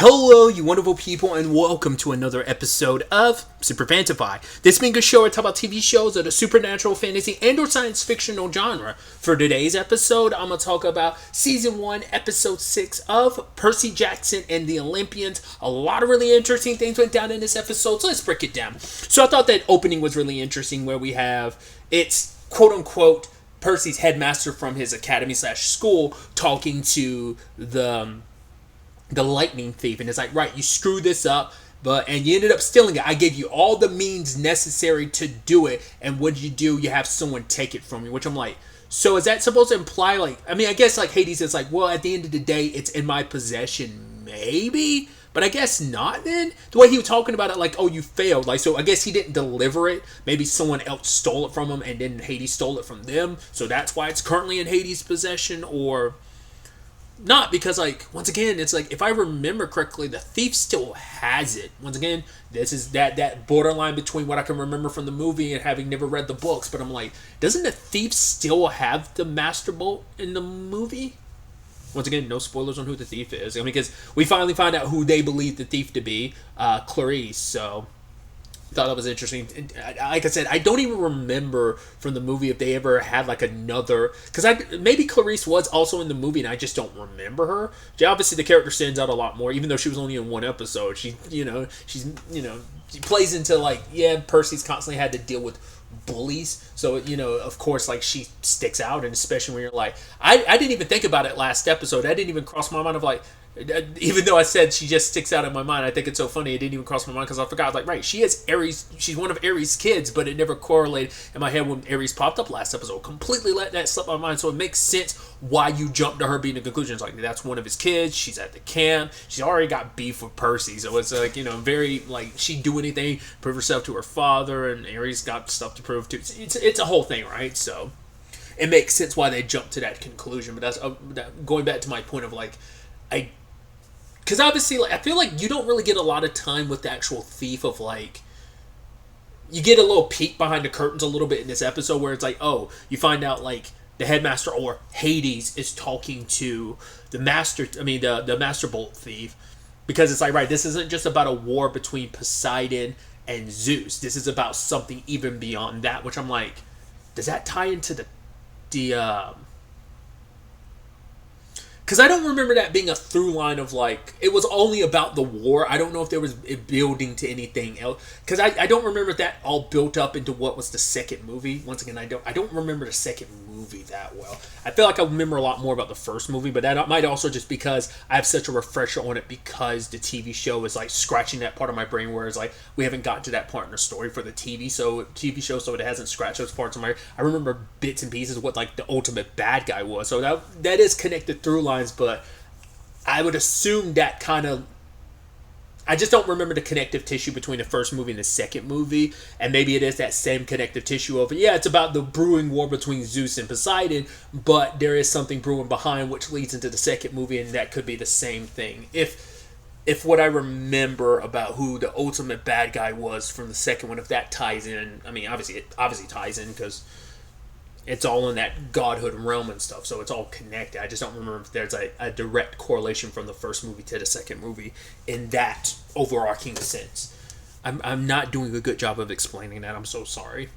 Hello, you wonderful people, and welcome to another episode of SuperFantaFi. This being a show I talk about TV shows of the supernatural, fantasy, and or science fictional genre. For today's episode, I'm going to talk about Season 1, Episode 6 of Percy Jackson and the Olympians. A lot of really interesting things went down in this episode, so let's break it down. So I thought that opening was really interesting, where we have, it's quote-unquote, Percy's headmaster from his academy/school talking to the lightning thief, and it's like, right, you screwed this up, and you ended up stealing it. I gave you all the means necessary to do it, and what did you do? You have someone take it from you, which I'm like, so is that supposed to imply, like, I mean, I guess, like, Hades is like, well, at the end of the day, it's in my possession, maybe, but I guess not then? The way he was talking about it, like, oh, you failed, like, so I guess he didn't deliver it, maybe someone else stole it from him, and then Hades stole it from them, so that's why it's currently in Hades' possession, or not, because, like, once again, it's like, if I remember correctly, the thief still has it. Once again, this is that borderline between what I can remember from the movie and having never read the books, but I'm like, doesn't the thief still have the Master Bolt in the movie? Once again, no spoilers on who the thief is. I mean, because we finally find out who they believe the thief to be, Clarice, so I thought that was interesting. And like I said, I don't even remember from the movie if they ever had like another, because maybe Clarice was also in the movie and I just don't remember her. Obviously, the character stands out a lot more, even though she was only in one episode. She plays into, like, yeah, Percy's constantly had to deal with bullies, so of course, like, she sticks out, and especially when you're like, I didn't even think about it last episode. I didn't even cross my mind of, like, even though I said she just sticks out in my mind, I think it's so funny it didn't even cross my mind, because I forgot, like, right, she has Ares, she's one of Ares' kids, but it never correlated in my head when Ares popped up last episode. Completely let that slip my mind, so it makes sense why you jump to her being the conclusion. It's like, that's one of his kids, she's at the camp, she's already got beef with Percy, so it's like, very, like, she'd do anything, prove herself to her father, and Ares got stuff to prove too. It's a whole thing, right? So it makes sense why they jumped to that conclusion, but that's going back to my point of, like, because obviously, like, I feel like you don't really get a lot of time with the actual thief of, like, you get a little peek behind the curtains a little bit in this episode where it's like, oh, you find out, like, the headmaster or Hades is talking to the Master Bolt thief, because it's like, right, this isn't just about a war between Poseidon and Zeus. This is about something even beyond that, which I'm like, does that tie into the because I don't remember that being a through line of, like, it was only about the war. I don't know if there was it building to anything else, because I don't remember that all built up into what was the second movie. Once again, I don't remember the second movie that well. I feel like I remember a lot more about the first movie, but that might also just because I have such a refresher on it, because the TV show is, like, scratching that part of my brain where it's like, we haven't gotten to that part in the story for the TV show, so it hasn't scratched those parts of my. I remember bits and pieces of what, like, the ultimate bad guy was, so that is connected through line. But I would assume that kind of, I just don't remember the connective tissue between the first movie and the second movie, and maybe it is that same connective tissue of, yeah, it's about the brewing war between Zeus and Poseidon, but there is something brewing behind which leads into the second movie, and that could be the same thing. If what I remember about who the ultimate bad guy was from the second one, if that ties in, I mean, it obviously ties in, because it's all in that godhood realm and stuff, so it's all connected. I just don't remember if there's a direct correlation from the first movie to the second movie in that overarching sense. I'm not doing a good job of explaining that. I'm so sorry.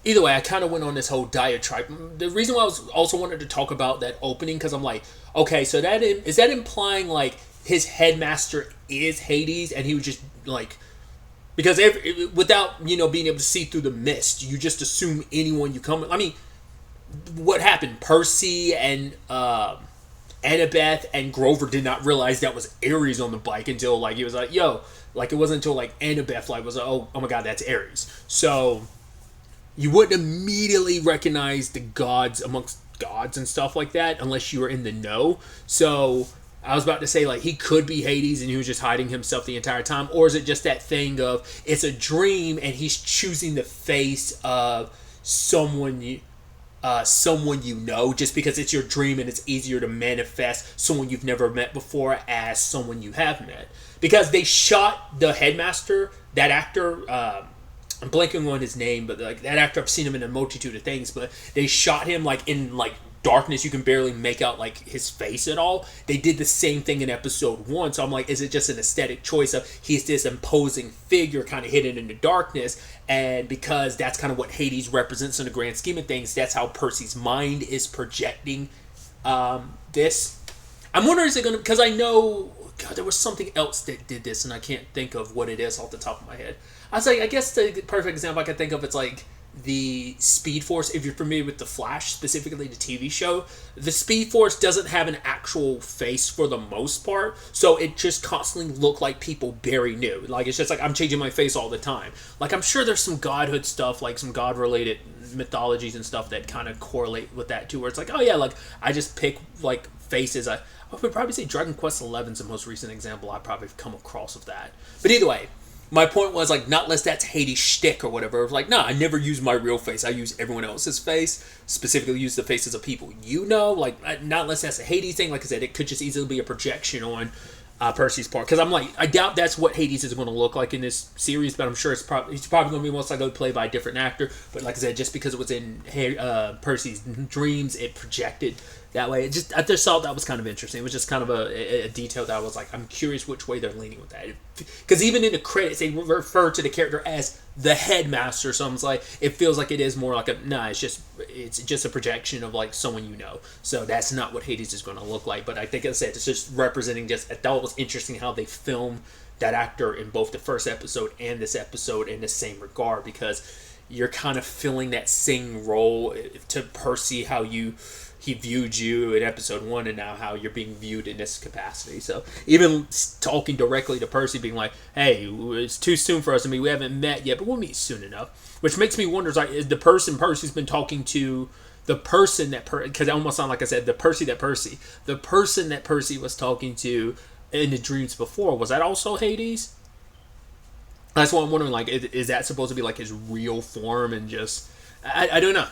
Either way, I kind of went on this whole diatribe. The reason why I was also wanted to talk about that opening, because I'm like, okay, so is that implying, like, his headmaster is Hades, and he was just, like, because without, being able to see through the mist, you just assume anyone you come. I mean, what happened? Percy and Annabeth and Grover did not realize that was Ares on the bike until, like, he was like, yo, like, it wasn't until, like, Annabeth, like, was like, oh my god, that's Ares. So you wouldn't immediately recognize the gods amongst gods and stuff like that unless you were in the know. So I was about to say, like, he could be Hades and he was just hiding himself the entire time, or is it just that thing of, it's a dream and he's choosing the face of someone you know, just because it's your dream and it's easier to manifest someone you've never met before as someone you have met. Because they shot the headmaster, that actor, I'm blanking on his name, but, like, that actor, I've seen him in a multitude of things, but they shot him, like, in, like, darkness. You can barely make out like his face at all. They did the same thing in episode 1. So I'm like, is it just an aesthetic choice of he's this imposing figure kind of hidden in the darkness? And because that's kind of what Hades represents in the grand scheme of things, that's how Percy's mind is projecting this. I'm wondering, is it going to, because I know, God, there was something else that did this, and I can't think of what it is off the top of my head. I was like, I guess the perfect example I can think of, it's like the Speed Force. If you're familiar with The Flash, specifically the TV show, the Speed Force doesn't have an actual face for the most part, so it just constantly look like people Barry knew. Like, it's just like, I'm changing my face all the time. Like, I'm sure there's some godhood stuff, like some god-related mythologies and stuff that kind of correlate with that too, where it's like, oh yeah, like, I just pick, like, faces. I would probably say Dragon Quest XI is the most recent example I probably come across of that. But either way, my point was, like, not unless that's Hades' shtick or whatever. It was like, nah, I never use my real face. I use everyone else's face. Specifically use the faces of people you know. Like, not unless that's a Hades thing. Like I said, it could just easily be a projection on Percy's part. Because I'm like, I doubt that's what Hades is going to look like in this series. But I'm sure he's probably going to be most likely played by a different actor. But like I said, just because it was in Percy's dreams, it projected that way. I just thought that was kind of interesting. It was just kind of a detail that I was like, I'm curious which way they're leaning with that. Because even in the credits, they refer to the character as the headmaster. So I'm like, it feels like it is more like it's just a projection of like someone you know. So that's not what Hades is going to look like. But I think, as I said, it's just representing. I thought it was interesting how they filmed that actor in both the first episode and this episode in the same regard, because you're kind of filling that same role to Percy, how he viewed you in episode 1, and now how you're being viewed in this capacity. So even talking directly to Percy, being like, hey, it's too soon for us to meet. We haven't met yet, but we'll meet soon enough. Which makes me wonder, is the person Percy's been talking to the person that, because it almost sounded like I said, the person that Percy was talking to in the dreams before, was that also Hades? That's what I'm wondering, like, is that supposed to be like his real form? And just, I don't know.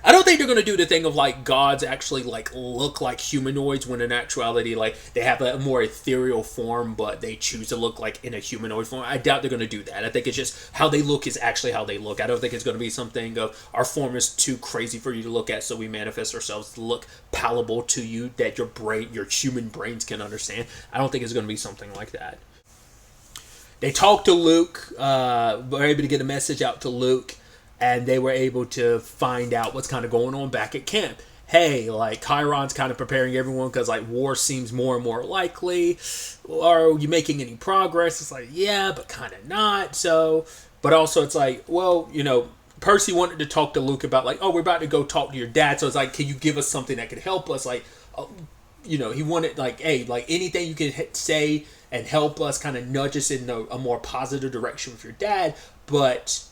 I don't think they're going to do the thing of, like, gods actually, like, look like humanoids, when in actuality, like, they have a more ethereal form, but they choose to look, like, in a humanoid form. I doubt they're going to do that. I think it's just how they look is actually how they look. I don't think it's going to be something of, our form is too crazy for you to look at, so we manifest ourselves to look palatable to you, that your human brains can understand. I don't think it's going to be something like that. They talked to Luke, were able to get a message out to Luke, and they were able to find out what's kind of going on back at camp. Hey, like, Chiron's kind of preparing everyone because, like, war seems more and more likely. Are you making any progress? It's like, yeah, but kind of not. So, but also it's like, well, Percy wanted to talk to Luke about, like, oh, we're about to go talk to your dad. So it's like, can you give us something that could help us? Like, he wanted, like, hey, like, anything you can say and help us, kind of nudge us in a more positive direction with your dad. But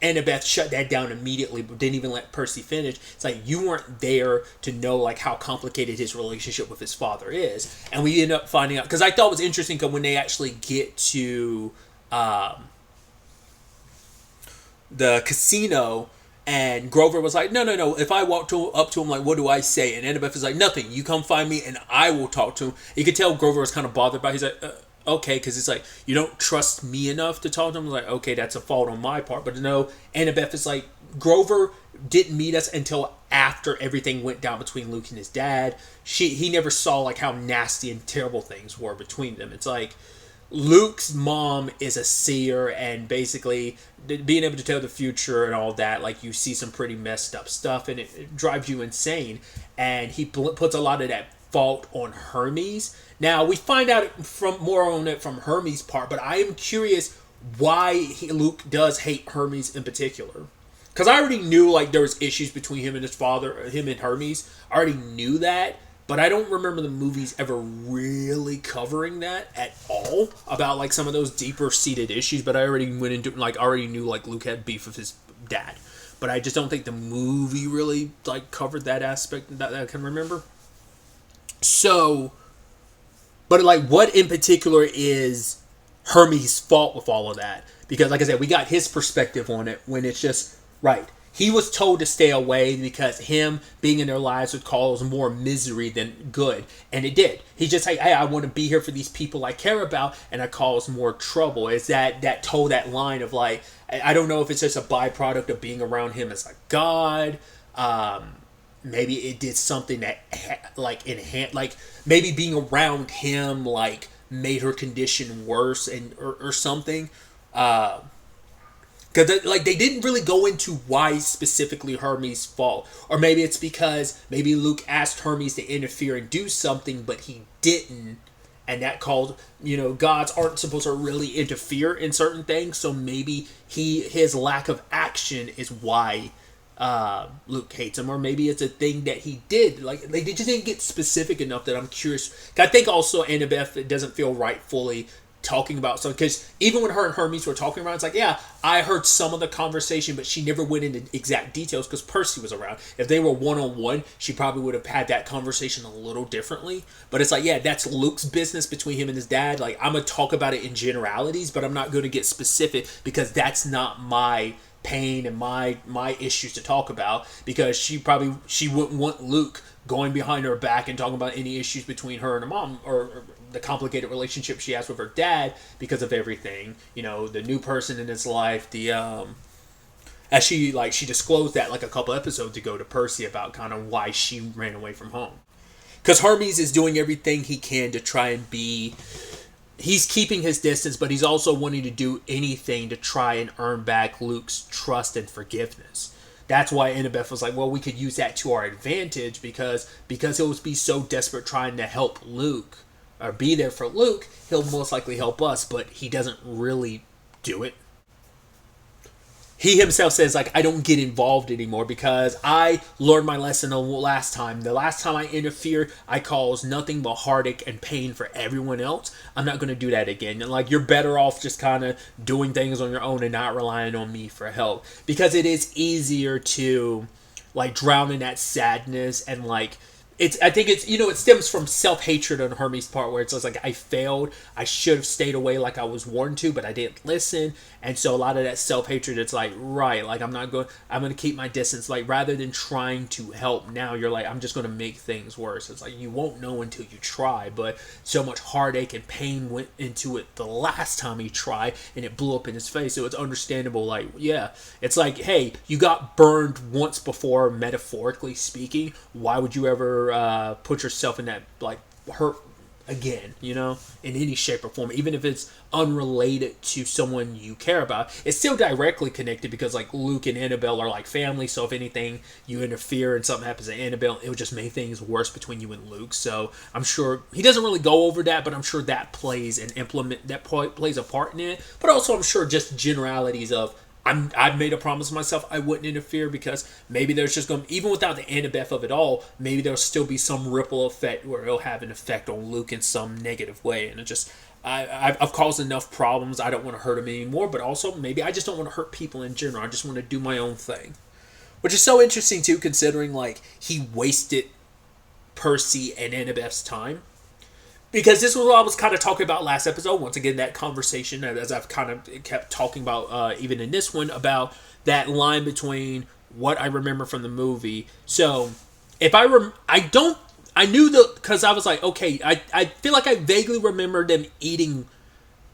Annabeth shut that down immediately, but didn't even let Percy finish. It's like, you weren't there to know, like, how complicated his relationship with his father is. And we end up finding out, because I thought it was interesting, because when they actually get to the casino, and Grover was like, no, if I walk up to him, like, what do I say? And Annabeth is like, nothing, you come find me and I will talk to him. You could tell Grover was kind of bothered by it. He's like, okay, because it's like, you don't trust me enough to talk to him. Like, okay, that's a fault on my part. But no, Annabeth is like, Grover didn't meet us until after everything went down between Luke and his dad. He never saw, like, how nasty and terrible things were between them. It's like, Luke's mom is a seer, and basically being able to tell the future and all that, like, you see some pretty messed up stuff, and it drives you insane. And he puts a lot of that fault on Hermes. Now, we find out more on it from Hermes' part, but I am curious why Luke does hate Hermes in particular. Because I already knew, like, there was issues between him and his father, him and Hermes. I already knew that, but I don't remember the movies ever really covering that at all, about, like, some of those deeper-seated issues. But I already went into, like, already knew, like, Luke had beef with his dad. But I just don't think the movie really, like, covered that aspect that I can remember. So, but, like, what in particular is Hermes' fault with all of that? Because, like I said, we got his perspective on it, when it's just, right, he was told to stay away because him being in their lives would cause more misery than good. And it did. He just, hey, I want to be here for these people I care about, and I cause more trouble. It's that told that line of, like, I don't know if it's just a byproduct of being around him as a god, maybe it did something that like enhanced, like maybe being around him like made her condition worse and or something. Because like they didn't really go into why specifically Hermes' fault, or maybe it's because maybe Luke asked Hermes to interfere and do something, but he didn't, and that called, gods aren't supposed to really interfere in certain things, so maybe his lack of action is why Luke hates him, or maybe it's a thing that he did. Like they just didn't get specific enough that I'm curious. I think also Annabeth, it doesn't feel right fully talking about, so because even when her and Hermes were talking around, it's like, yeah, I heard some of the conversation, but she never went into exact details because Percy was around. If they were one-on-one, she probably would have had that conversation a little differently. But it's like, yeah, that's Luke's business between him and his dad. Like, I'm gonna talk about it in generalities, but I'm not going to get specific because that's not my pain and my issues to talk about, because she wouldn't want Luke going behind her back and talking about any issues between her and her mom, or the complicated relationship she has with her dad because of everything, the new person in his life, the as she disclosed that like a couple episodes ago to Percy about kind of why she ran away from home, because Hermes is doing everything he can to try and he's keeping his distance, but he's also wanting to do anything to try and earn back Luke's trust and forgiveness. That's why Annabeth was like, well, we could use that to our advantage, because he'll be so desperate trying to help Luke or be there for Luke, he'll most likely help us, but he doesn't really do it. He himself says, like, I don't get involved anymore because I learned my lesson the last time. The last time I interfered, I caused nothing but heartache and pain for everyone else. I'm not going to do that again. And, like, you're better off just kind of doing things on your own and not relying on me for help. Because it is easier to, like, drown in that sadness and, like, I think it's, it stems from self-hatred on Hermes' part, where it's just like, I failed, I should have stayed away like I was warned to, but I didn't listen. And so a lot of that self-hatred, it's like, right, like I'm going to keep my distance. Like, rather than trying to help now, you're like, I'm just going to make things worse. It's like, you won't know until you try, but so much heartache and pain went into it the last time he tried, and it blew up in his face. So it's understandable, like, yeah, it's like, hey, you got burned once before, metaphorically speaking. Why would you ever put yourself in that, like, hurt again, in any shape or form, even if it's unrelated to someone you care about? It's still directly connected, because like Luke and Annabelle are like family, so if anything, you interfere and something happens to Annabelle, it would just make things worse between you and Luke. So I'm sure he doesn't really go over that, but I'm sure that plays a part in it. But also I'm sure just generalities of, I've made a promise to myself I wouldn't interfere, because maybe there's just going to, even without the Annabeth of it all, maybe there'll still be some ripple effect where it'll have an effect on Luke in some negative way. And it just, I've caused enough problems. I don't want to hurt him anymore, but also maybe I just don't want to hurt people in general. I just want to do my own thing. Which is so interesting too, considering like he wasted Percy and Annabeth's time. Because this was what I was kind of talking about last episode. Once again, that conversation, as I've kind of kept talking about, even in this one, about that line between what I remember from the movie. So, if I knew because I was like, okay, I feel like I vaguely remember them eating.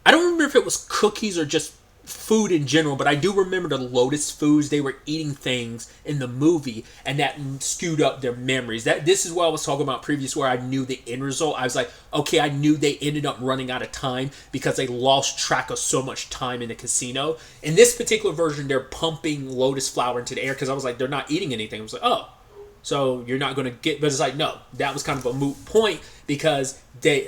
I don't remember if it was cookies or just food in general, but I do remember the Lotus foods. They were eating things in the movie, and that skewed up their memories. This is what I was talking about previous, where I knew the end result. I was like, okay, I knew they ended up running out of time because they lost track of so much time in the casino. In this particular version, they're pumping Lotus flower into the air, because I was like, they're not eating anything. I was like, oh, so you're not going to get, but it's like, no, that was kind of a moot point, because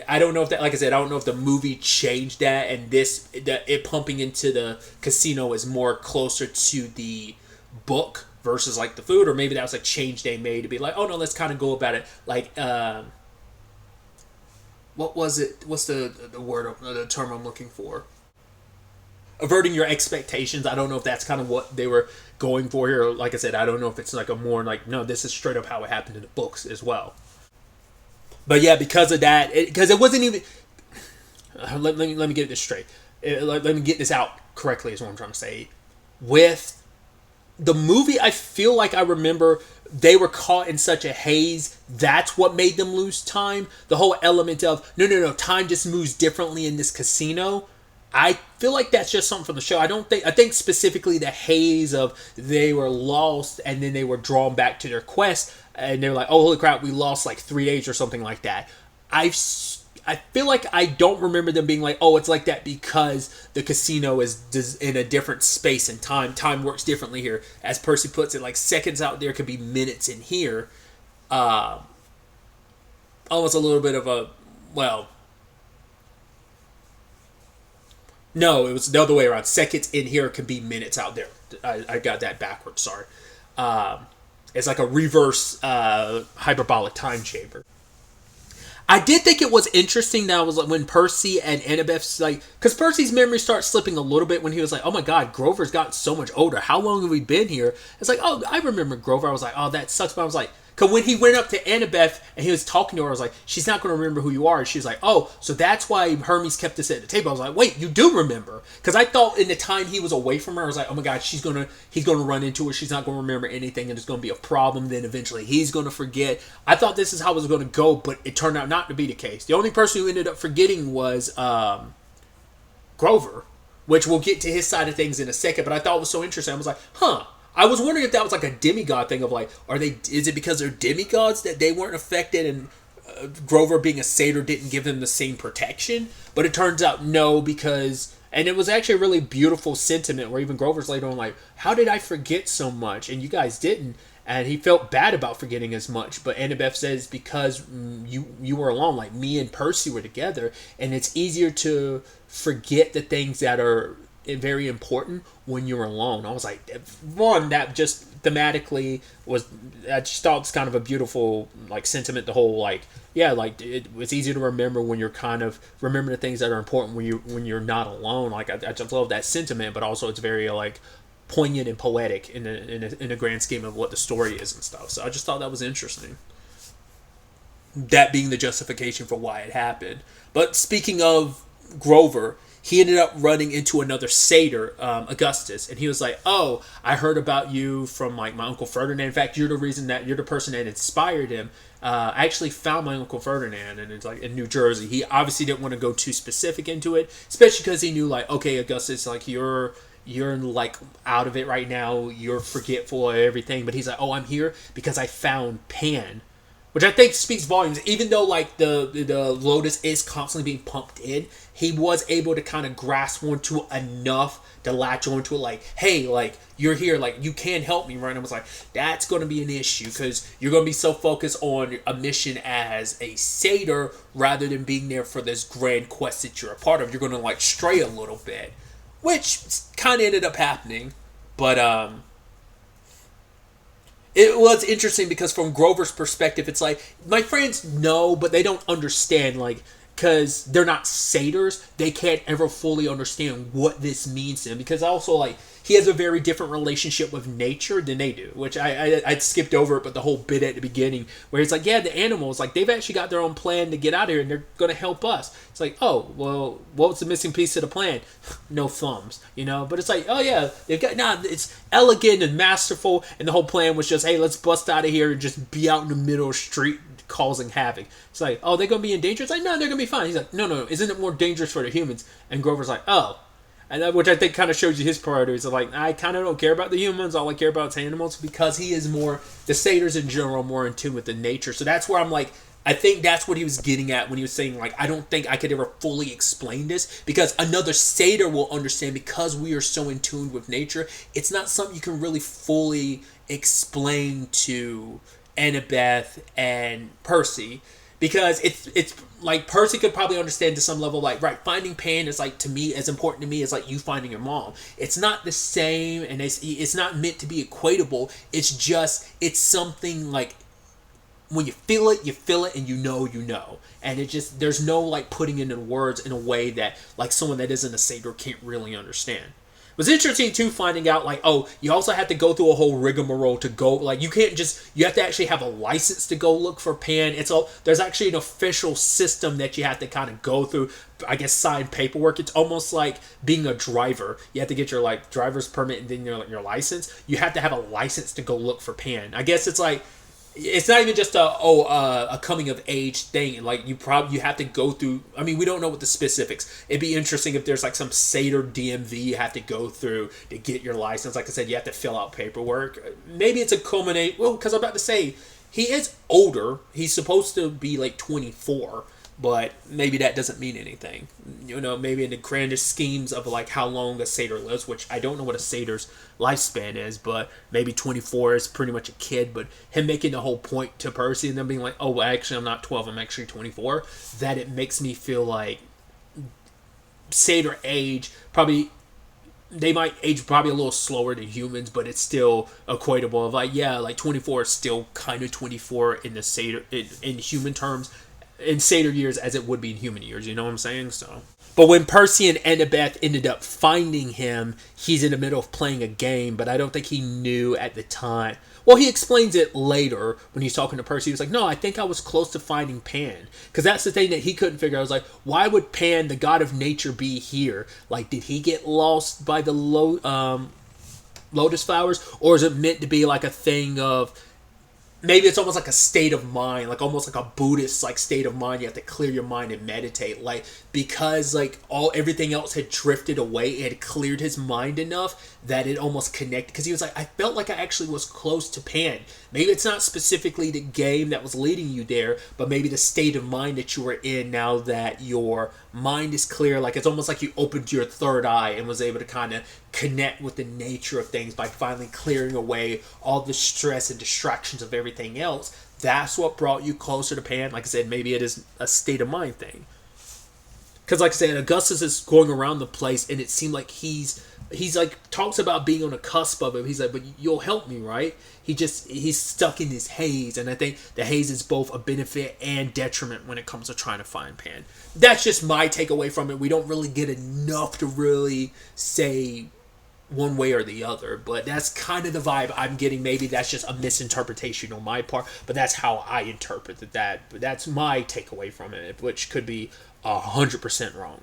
I don't know if that, like I said, I don't know if the movie changed that, and it pumping into the casino is more closer to the book versus like the food, or maybe that was a change they made to be like, oh no, let's kind of go about it like, what was it? What's the word, the term I'm looking for? Averting your expectations. I don't know if that's kind of what they were going for here. Like I said, I don't know if it's like a more like, no, this is straight up how it happened in the books as well. But yeah, because of that, because it wasn't even. Let me get this straight. Let me get this out correctly, is what I'm trying to say. With the movie, I feel like I remember they were caught in such a haze. That's what made them lose time. The whole element of no, time just moves differently in this casino. I feel like that's just something from the show. I think specifically the haze of they were lost and then they were drawn back to their quest. and they're like, oh, holy crap, we lost like 3 days or something like that. I feel like I don't remember them being like, oh, it's like that because the casino is in a different space and time. Time works differently here. As Percy puts it, like seconds out there could be minutes in here. Almost a little bit of a, well, no, it was the other way around. Seconds in here can be minutes out there. I got that backwards, sorry. It's like a reverse hyperbolic time chamber. I did think it was interesting that was like when Percy and Annabeth's like, because Percy's memory starts slipping a little bit when he was like, oh my god, Grover's gotten so much older. How long have we been here? It's like, oh, I remember Grover. I was like, oh, that sucks. But I was like, because when he went up to Annabeth and he was talking to her, I was like, she's not going to remember who you are. And she was like, oh, so that's why Hermes kept us at the table. I was like, wait, you do remember? Because I thought in the time he was away from her, I was like, oh my god, he's going to run into her. She's not going to remember anything and it's going to be a problem. Then eventually he's going to forget. I thought this is how it was going to go, but it turned out not to be the case. The only person who ended up forgetting was Grover, which we'll get to his side of things in a second. But I thought it was so interesting. I was like, huh. I was wondering if that was like a demigod thing of like, is it because they're demigods that they weren't affected and Grover being a satyr didn't give them the same protection? But it turns out no, because, and it was actually a really beautiful sentiment where even Grover's later on like, how did I forget so much? And you guys didn't. And he felt bad about forgetting as much. But Annabeth says, because you were alone, like me and Percy were together, and it's easier to forget the things that are very important when you're alone. I was like, one, that just thematically was, I just thought it's kind of a beautiful like sentiment. The whole like, yeah, like it's easy to remember when you're kind of remember the things that are important when you're not alone. Like I just love that sentiment, but also it's very like poignant and poetic in the grand scheme of what the story is and stuff. So I just thought that was interesting. That being the justification for why it happened. But speaking of Grover, he ended up running into another satyr, Augustus, and he was like, oh, I heard about you from like my Uncle Ferdinand. In fact, you're the person that inspired him. I actually found my Uncle Ferdinand, and it's like in New Jersey. He obviously didn't want to go too specific into it, especially because he knew like, okay, Augustus, like you're like out of it right now. You're forgetful of everything. But he's like, oh, I'm here because I found Pan. Which I think speaks volumes. Even though like the Lotus is constantly being pumped in, he was able to kind of grasp onto enough to latch onto it. Like, hey, like you're here, like you can help me, right? And I was like, that's going to be an issue because you're going to be so focused on a mission as a satyr rather than being there for this grand quest that you're a part of. You're going to like stray a little bit, which kind of ended up happening, but it was interesting because from Grover's perspective, it's like, my friends know, but they don't understand, like, because they're not satyrs, they can't ever fully understand what this means to them. Because also, like, he has a very different relationship with nature than they do, which I'd skipped over it, but the whole bit at the beginning, where it's like, yeah, the animals, like, they've actually got their own plan to get out of here, and they're going to help us. It's like, oh, well, what's the missing piece of the plan? No thumbs, you know? But it's like, oh, yeah, they've got, it's elegant and masterful, and the whole plan was just, hey, let's bust out of here and just be out in the middle of the street causing havoc. It's like, oh, they're going to be in danger? It's like, no, they're going to be fine. He's like, no, isn't it more dangerous for the humans? And Grover's like, oh. And that, which I think kind of shows you his priorities. Of like, I kind of don't care about the humans. All I care about is animals, because he is more, the satyrs in general, more in tune with the nature. So that's where I'm like, I think that's what he was getting at when he was saying, like, I don't think I could ever fully explain this, because another satyr will understand, because we are so in tune with nature. It's not something you can really fully explain to Annabeth and Percy, because it's like Percy could probably understand to some level, like, right, finding Pan is like, to me, as important to me as like you finding your mom. It's not the same, and it's not meant to be equatable. It's just, it's something like, when you feel it, and you know. And it just, there's no like putting it into words in a way that like someone that isn't a satyr can't really understand. It was interesting too, finding out like, oh, you also have to go through a whole rigmarole to go, like, you can't just, you have to actually have a license to go look for Pan. There's actually an official system that you have to kind of go through, I guess, sign paperwork. It's almost like being a driver. You have to get your like driver's permit and then your license. You have to have a license to go look for Pan. I guess it's like, it's not even just a coming of age thing. Like, you have to go through, I mean, we don't know what the specifics. It'd be interesting if there's like some satyr DMV you have to go through to get your license. Like I said, you have to fill out paperwork. Maybe it's a culminate, well, because I'm about to say, he is older. He's supposed to be like 24, but maybe that doesn't mean anything. Maybe in the grandest schemes of like how long a satyr lives, which I don't know what a satyr's lifespan is, but maybe 24 is pretty much a kid. But him making the whole point to Percy and then being like, oh, well, actually, I'm not 12, I'm actually 24, that it makes me feel like satyr age probably. They might age probably a little slower than humans, but it's still equatable of like, yeah, like 24 is still kind of 24 in the satyr in human terms, in satyr years as it would be in human years. You know what I'm saying? So, but when Percy and Annabeth ended up finding him, he's in the middle of playing a game, but I don't think he knew at the time. Well, he explains it later when he's talking to Percy. He was like, no, I think I was close to finding Pan. Because that's the thing that he couldn't figure out. I was like, why would Pan, the god of nature, be here? Like, did he get lost by the lotus flowers? Or is it meant to be like a thing of... Maybe it's almost like a state of mind, like almost like a Buddhist like state of mind. You have to clear your mind and meditate, like because like everything else had drifted away. It had cleared his mind enough that it almost connected. Because he was like, I felt like I actually was close to Pan. Maybe it's not specifically the game that was leading you there, but maybe the state of mind that you were in now that your mind is clear. Like it's almost like you opened your third eye and was able to kind of connect with the nature of things by finally clearing away all the stress and distractions of everything else. That's what brought you closer to Pan. Like I said, maybe it is a state of mind thing. Because like I said, Augustus is going around the place and it seemed like he's like talks about being on the cusp of it. He's like, but you'll help me, right? He's stuck in this haze, and I think the haze is both a benefit and detriment when it comes to trying to find Pan. That's just my takeaway from it. We don't really get enough to really say one way or the other, but that's kind of the vibe I'm getting. Maybe that's just a misinterpretation on my part, but that's how I interpreted that. But that's my takeaway from it, which could be 100% wrong.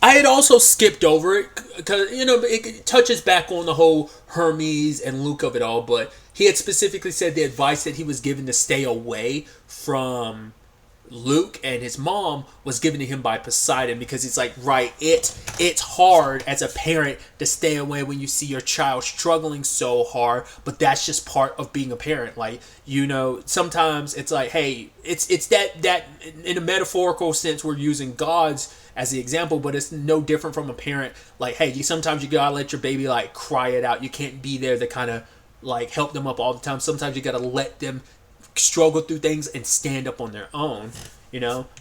I had also skipped over it because, it touches back on the whole Hermes and Luke of it all, but he had specifically said the advice that he was given to stay away from Luke and his mom was given to him by Poseidon, because it's like, right, it's hard as a parent to stay away when you see your child struggling so hard, but that's just part of being a parent. Like, sometimes it's like, hey, it's that in a metaphorical sense we're using gods as the example, but it's no different from a parent. Like, hey, sometimes you gotta let your baby like cry it out. You can't be there to kind of like help them up all the time. Sometimes you gotta let them struggle through things and stand up on their own,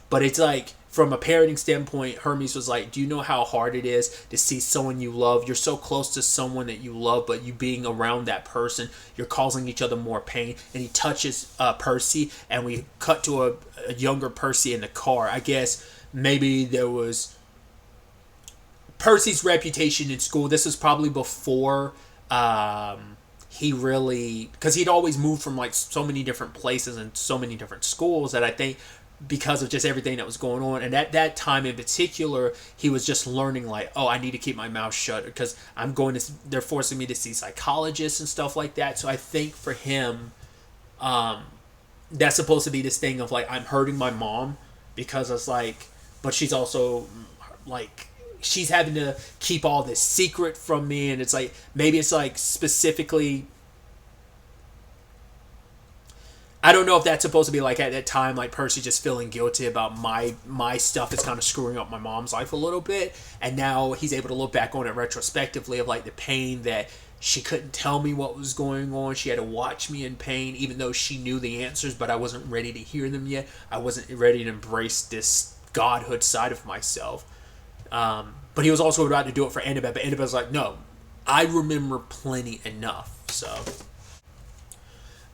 but it's like from a parenting standpoint, Hermes was like, do you know how hard it is to see someone you love? You're so close to someone that you love, but you being around that person, you're causing each other more pain. And he touches Percy, and we cut to a younger Percy in the car. I guess maybe there was Percy's reputation in school. This was probably before he really, because he'd always moved from like so many different places and so many different schools, that I think because of just everything that was going on, and at that time in particular, he was just learning like, oh, I need to keep my mouth shut because they're forcing me to see psychologists and stuff like that. So I think for him, that's supposed to be this thing of like, I'm hurting my mom because it's like, but she's also like, she's having to keep all this secret from me, and it's like, maybe it's like specifically, I don't know if that's supposed to be like at that time, like Percy just feeling guilty about my stuff is kind of screwing up my mom's life a little bit, and now he's able to look back on it retrospectively of like the pain that she couldn't tell me what was going on. She had to watch me in pain, even though she knew the answers, but I wasn't ready to hear them yet. I wasn't ready to embrace this godhood side of myself. But he was also about to do it for Annabeth, but Annabeth was like, no, I remember plenty enough. So,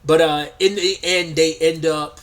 but in the end, they end up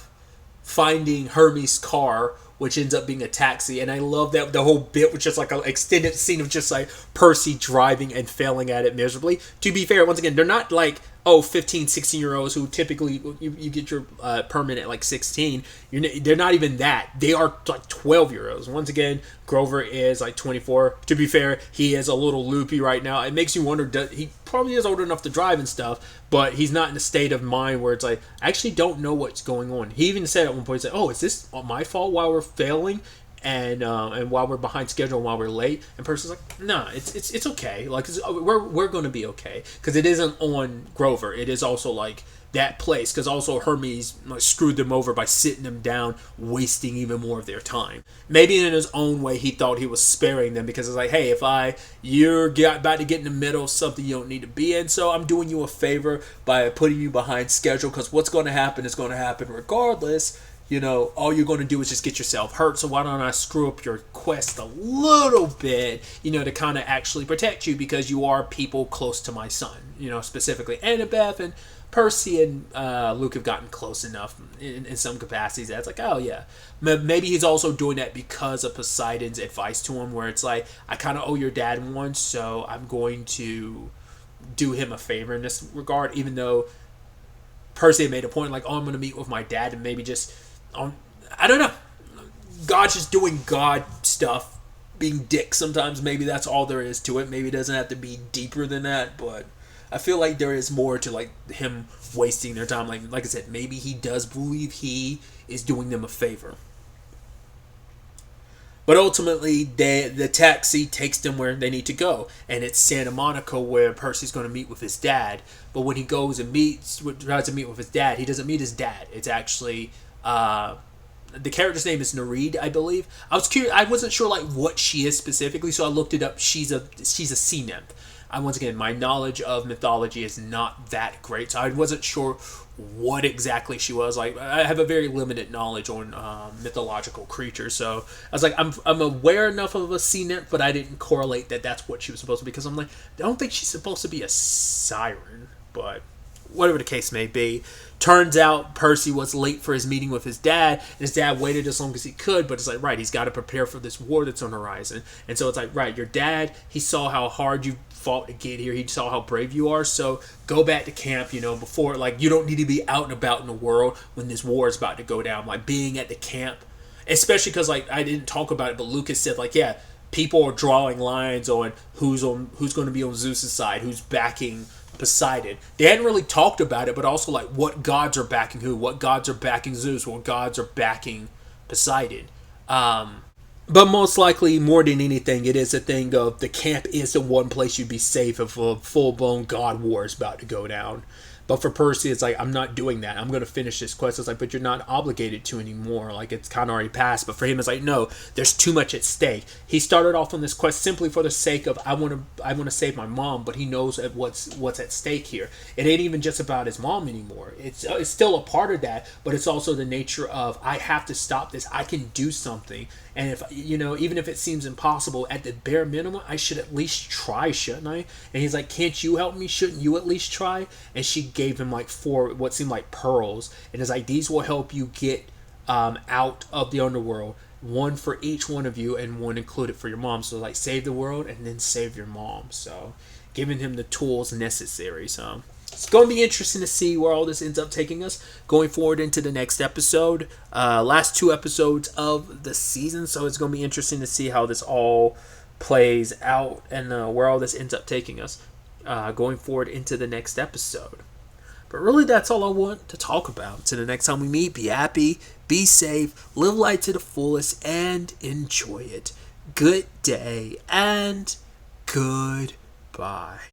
finding Hermes' car, which ends up being a taxi. And I love that the whole bit was just like an extended scene of just like Percy driving and failing at it miserably. To be fair, once again, they're not like, 15, 16-year-olds who typically you get your permit at like 16. They're not even that. They are like 12-year-olds. Once again, Grover is like 24. To be fair, he is a little loopy right now. It makes you wonder, he probably is old enough to drive and stuff, but he's not in a state of mind where it's like, I actually don't know what's going on. He even said at one point, he's like, oh, is this my fault while we're failing? And while we're behind schedule and while we're late, and Percy's like, nah, it's okay. Like, we're going to be okay, because it isn't on Grover. It is also like that place, because also Hermes screwed them over by sitting them down, wasting even more of their time. Maybe in his own way, he thought he was sparing them, because it's like, hey, you're about to get in the middle of something you don't need to be in, so I'm doing you a favor by putting you behind schedule, because what's going to happen is going to happen regardless. All you're going to do is just get yourself hurt, so why don't I screw up your quest a little bit, to kind of actually protect you, because you are people close to my son, specifically Annabeth and Percy and Luke have gotten close enough in some capacities that it's like, oh yeah. Maybe he's also doing that because of Poseidon's advice to him, where it's like, I kind of owe your dad one, so I'm going to do him a favor in this regard, even though Percy had made a point like, oh, I'm going to meet with my dad, and maybe just, I don't know, God's just doing God stuff, being dick sometimes. Maybe that's all there is to it. Maybe it doesn't have to be deeper than that, but I feel like there is more to like him wasting their time. Like I said, maybe he does believe he is doing them a favor. But ultimately, the taxi takes them where they need to go, and it's Santa Monica where Percy's going to meet with his dad. But when he goes and tries to meet with his dad, he doesn't meet his dad. It's actually the character's name is Nereid, I believe. I was curious. I wasn't sure like what she is specifically, so I looked it up. She's a sea nymph. Once again, my knowledge of mythology is not that great, so I wasn't sure what exactly she was. Like, I have a very limited knowledge on mythological creatures, so I was like, I'm aware enough of a sea nymph, but I didn't correlate that that's what she was supposed to be, because I'm like, I don't think she's supposed to be a siren, but whatever the case may be. Turns out Percy was late for his meeting with his dad, and his dad waited as long as he could, but it's like, right, he's got to prepare for this war that's on the horizon. And so it's like, right, your dad, he saw how hard you fought to get here, he saw how brave you are, so go back to camp, before, like, you don't need to be out and about in the world when this war is about to go down. Like, being at the camp, especially because, like, I didn't talk about it, but Lucas said, like, yeah, people are drawing lines on who's going to be on Zeus's side, who's backing Poseidon. They hadn't really talked about it, but also like what gods are backing who, what gods are backing Zeus, what gods are backing Poseidon. But most likely, more than anything, it is a thing of the camp is the one place you'd be safe if a full-blown god war is about to go down. But for Percy, it's like, I'm not doing that. I'm going to finish this quest. It's like, but you're not obligated to anymore. Like, it's kind of already passed. But for him, it's like, no, there's too much at stake. He started off on this quest simply for the sake of, I want to save my mom, but he knows what's at stake here. It ain't even just about his mom anymore. It's still a part of that, but it's also the nature of, I have to stop this. I can do something. And if, even if it seems impossible, at the bare minimum, I should at least try, shouldn't I? And he's like, can't you help me? Shouldn't you at least try? And she gave him like 4, what seemed like pearls. And it's like, these will help you get out of the underworld. 1 for each one of you, and 1 included for your mom. So like, save the world and then save your mom. So giving him the tools necessary. So it's going to be interesting to see where all this ends up taking us going forward into the next episode. Last 2 episodes of the season, so it's going to be interesting to see how this all plays out and where all this ends up taking us going forward into the next episode. But really, that's all I want to talk about. Until the next time we meet, be happy, be safe, live life to the fullest, and enjoy it. Good day, and goodbye.